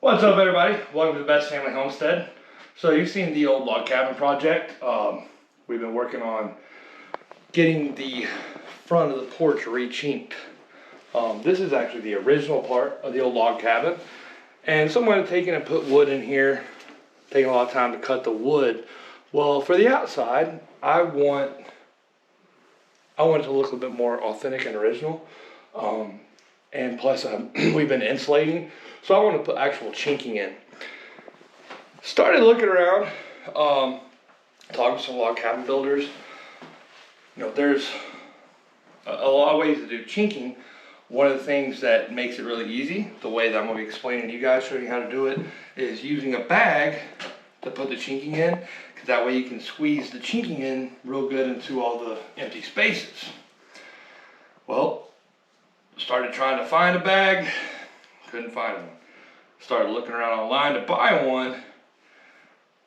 What's up, everybody? Welcome to the Best Family Homestead. So you've seen the old log cabin project. We've been working on getting the front of the porch re-chinked. This is actually the original part of the old log cabin. And someone had taken and put wood in here, taking a lot of time to cut the wood. Well, for the outside, I want it to look a bit more authentic and original. And plus, we've been insulating, so I want to put actual chinking in. Started looking around, talking to some log cabin builders. You know, there's a lot of ways to do chinking. One of the things that makes it really easy, the way that I'm going to be explaining to you guys, showing you how to do it, is using a bag to put the chinking in, because that way you can squeeze the chinking in real good into all the empty spaces. Well, started trying to find a bag, couldn't find one. Started looking around online to buy one.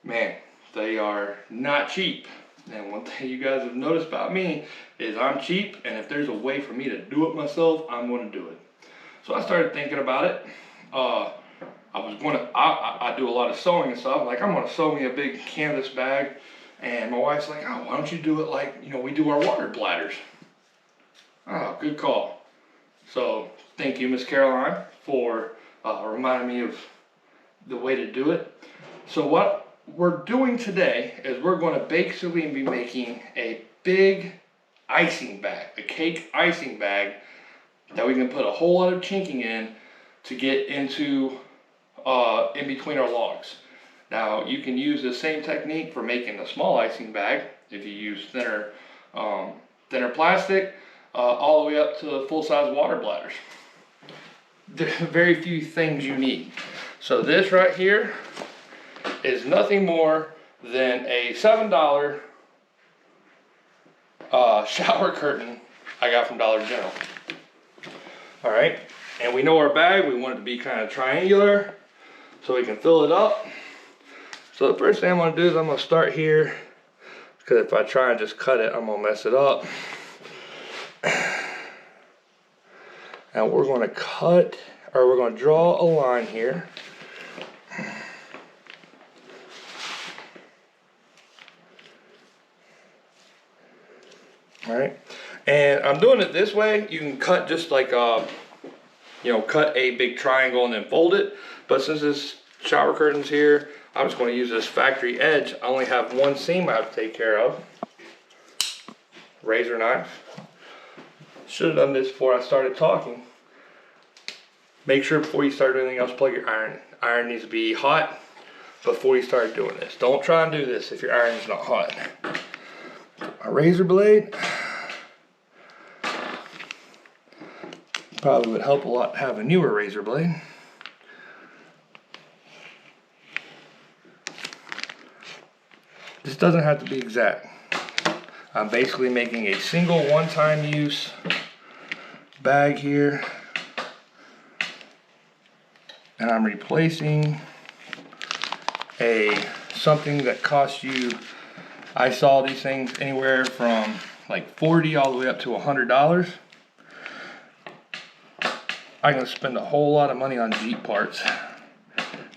Man, they are not cheap. And one thing you guys have noticed about me is I'm cheap, and if there's a way for me to do it myself, I'm going to do it. So I started thinking about it. I do a lot of sewing and stuff. Like, I'm going to sew me a big canvas bag, and my wife's like, oh, why don't you do it like, you know, we do our water bladders. Oh, good call. So thank you, Miss Caroline, for reminding me of the way to do it. So what we're doing today is we're going to basically be making a big icing bag, a cake icing bag that we can put a whole lot of chinking in to get into in between our logs. Now you can use the same technique for making a small icing bag if you use thinner plastic. All the way up to full-size water bladders. There are very few things you need. So this right here is nothing more than a $7 shower curtain I got from Dollar General. All right, and we know our bag, we want it to be kind of triangular so we can fill it up. So the first thing I'm gonna do is I'm gonna start here, because if I try and just cut it, I'm gonna mess it up. Now we're going to draw a line here. All right, and I'm doing it this way. You can cut just like cut a big triangle and then fold it. But since this shower curtain's here, I'm just going to use this factory edge. I only have one seam I have to take care of. Razor knife. Should have done this before I started talking. Make sure before you start doing anything else, plug your iron. Iron needs to be hot before you start doing this. Don't try and do this if your iron is not hot. A razor blade. Probably would help a lot to have a newer razor blade. This doesn't have to be exact. I'm basically making a single one-time use bag here, and I'm replacing something that costs you, I saw these things anywhere from like $40 all the way up to $100. I'm gonna spend a whole lot of money on Jeep parts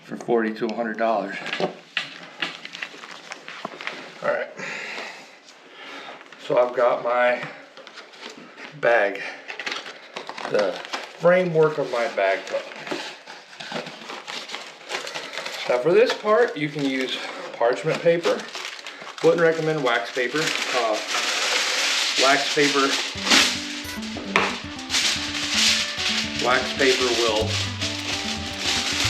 for $40 to $100. All right. So I've got my bag, the framework of my bag cup. Now for this part, you can use parchment paper. Wouldn't recommend wax paper. Wax paper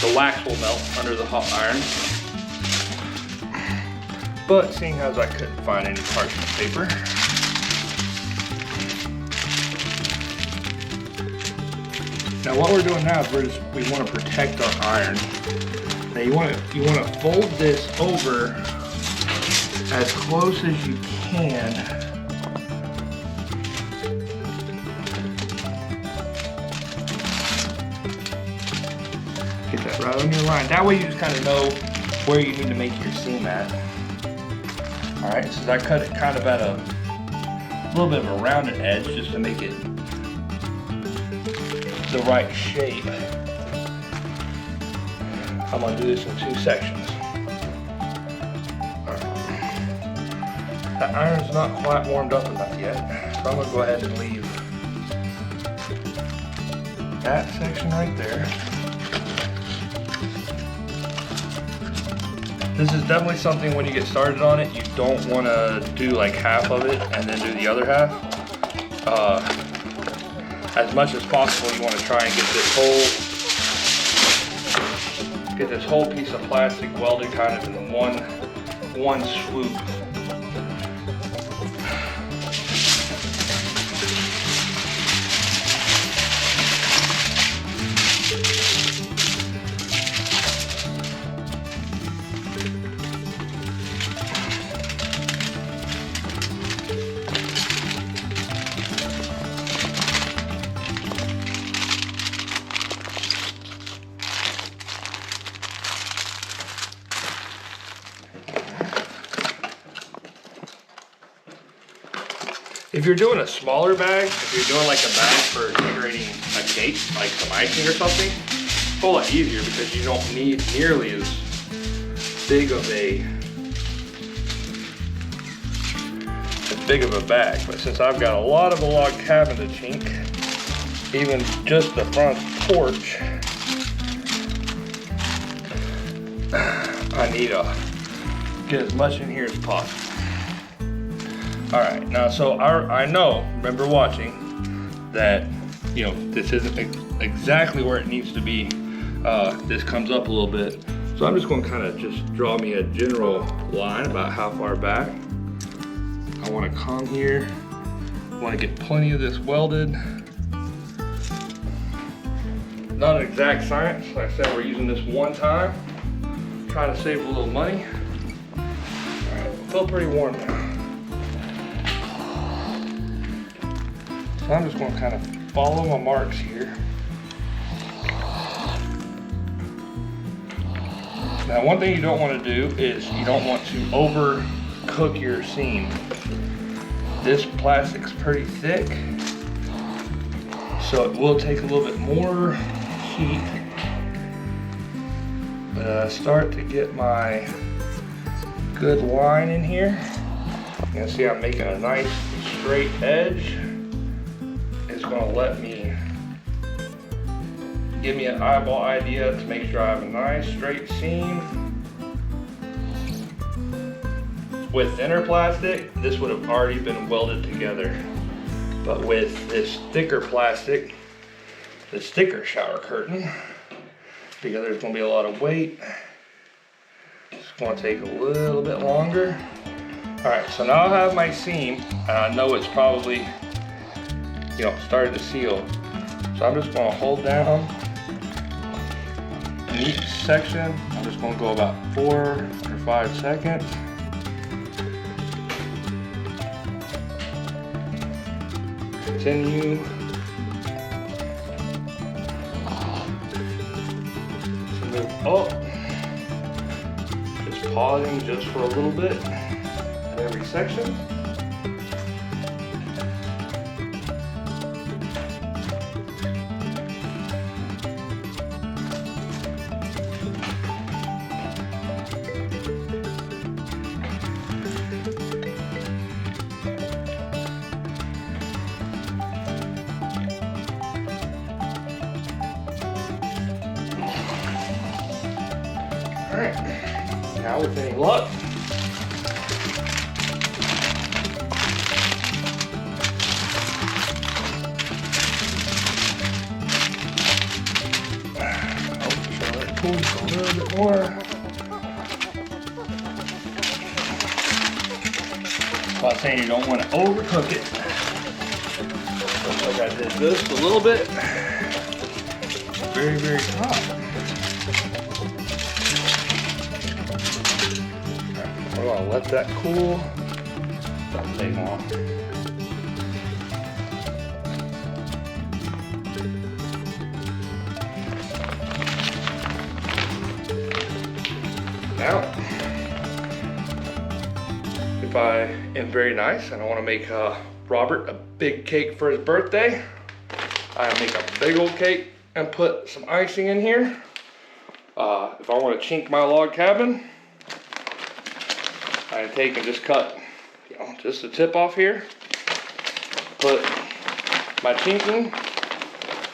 the wax will melt under the hot iron. But seeing as I couldn't find any parchment paper, now what we're doing now is we want to protect our iron. Now you want to fold this over as close as you can. Get that right on your line. That way you just kind of know where you need to make your seam at. All right, so I cut it kind of at a little bit of a rounded edge just to make it the right shape. I'm gonna do this in 2 sections. Alright. The iron's not quite warmed up enough yet, so I'm gonna go ahead and leave that section right there. This is definitely something when you get started on it, you don't want to do like half of it and then do the other half. As much as possible, you want to try and get this whole piece of plastic welded kind of in one swoop. If you're doing a smaller bag, if you're doing like a bag for decorating a cake, like some icing or something, it's a whole lot easier because you don't need nearly as big of a bag. But since I've got a lot of a log cabin to chink, even just the front porch, I need to get as much in here as possible. All right, now so I know, remember watching, that, you know, this isn't exactly where it needs to be. This comes up a little bit. So I'm just gonna kind of just draw me a general line about how far back. I wanna come here, I wanna get plenty of this welded. Not an exact science, like I said, we're using this one time, trying to save a little money. All right, feel pretty warm now. So I'm just going to kind of follow my marks here. Now, one thing you don't want to do is you don't want to overcook your seam. This plastic's pretty thick, so it will take a little bit more heat. But I start to get my good line in here. You can see I'm making a nice straight edge. It's going to let me give me an eyeball idea to make sure I have a nice straight seam. With thinner plastic, this would have already been welded together. But with this thicker plastic, this thicker shower curtain, because there's going to be a lot of weight, it's going to take a little bit longer. All right, so now I have my seam, and I know it's probably, you know, started to seal. So I'm just going to hold down in each section. I'm just going to go about 4 or 5 seconds. Continue. To move up. Just pausing just for a little bit in every section. Alright, now with any luck, pull just a little bit more. So I'm saying you don't want to overcook it. Looks like I did this a little bit. Very, very hot. We're gonna let that cool. Don't take long. Now, if I am very nice and I want to make Robert a big cake for his birthday, I make a big old cake and put some icing in here. If I want to chink my log cabin, I take and just cut, just the tip off here. Put my chinking,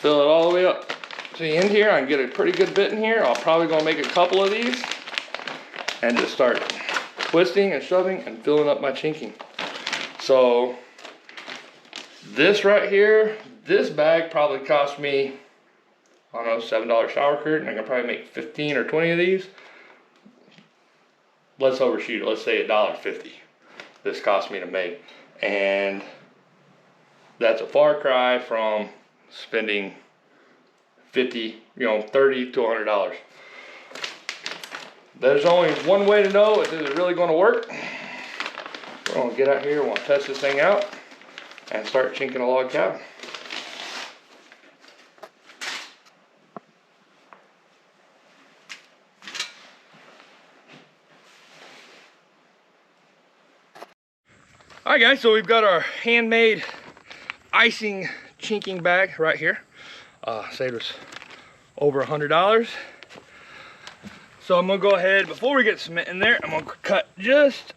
fill it all the way up to the end here. I can get a pretty good bit in here. I'll probably gonna make a couple of these and just start twisting and shoving and filling up my chinking. So this right here, this bag probably cost me, I don't know, $7 shower curtain. I can probably make 15 or 20 of these. Let's overshoot it. Let's say $1.50 this cost me to make. And that's a far cry from spending 50, $30 to $100. There's only one way to know if this is really going to work. We're going to get out here, we're going to test this thing out and start chinking a log cabin. Alright guys, so we've got our handmade icing chinking bag right here. Saved us over $100. So I'm gonna go ahead, before we get cement in there, I'm gonna cut just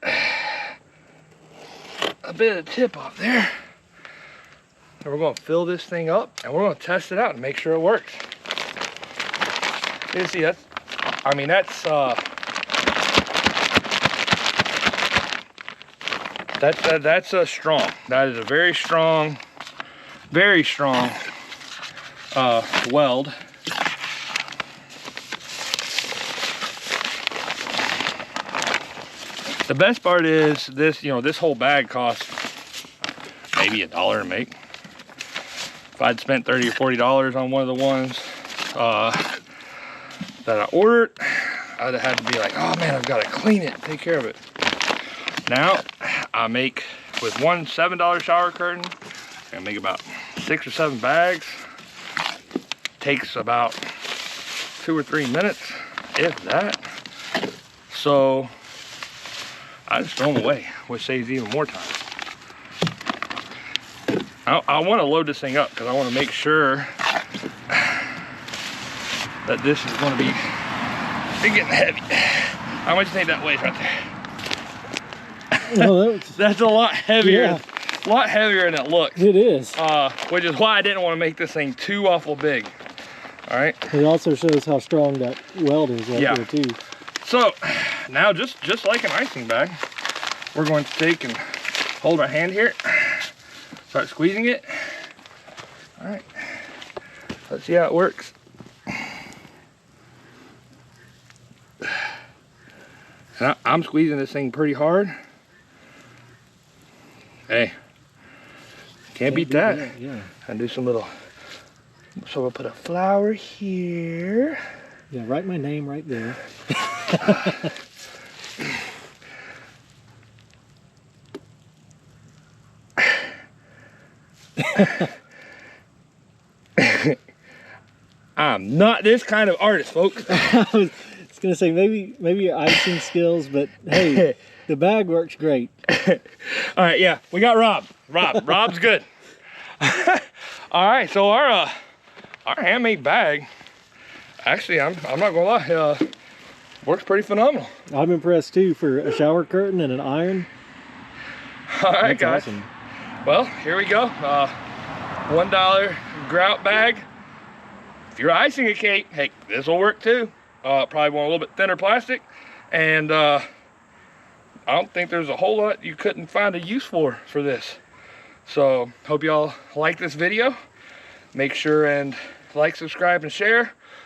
a bit of the tip off there. And we're gonna fill this thing up and we're gonna test it out and make sure it works. You see, that's strong. That is a very strong weld. The best part is this, this whole bag costs maybe $1 to make. If I'd spent $30 or $40 on one of the ones that I ordered, I'd have had to be like, oh man, I've got to clean it and take care of it. Now, I make, with one $7 shower curtain, I make about 6 or 7 bags. Takes about 2 or 3 minutes, if that. So, I just throw them away, which saves even more time. I want to load this thing up because I want to make sure that this is going to be getting heavy. How much do you think that weighs right there? Well, that's a lot heavier. Yeah. A lot heavier than it looks. It is. Which is why I didn't want to make this thing too awful big. All right. It also shows how strong that weld is right there too. So now, just like an icing bag, we're going to take and hold our hand here, start squeezing it. All right. Let's see how it works. And I'm squeezing this thing pretty hard. Hey, can't beat that. Yeah. And do some little, so we'll put a flower here. Yeah, write my name right there. I'm not this kind of artist, folks. I was gonna say maybe your icing skills, but hey, the bag works great. All right, yeah, we got Rob. Rob's good. All right, so our handmade bag, actually, I'm not gonna lie, works pretty phenomenal. I'm impressed too for a shower curtain and an iron. All right, guys. Awesome. Well, here we go. $1 grout bag. If you're icing a cake, hey, this will work too. Probably want a little bit thinner plastic, and I don't think there's a whole lot you couldn't find a use for this. So hope y'all like this video. Make sure and like, subscribe, and share.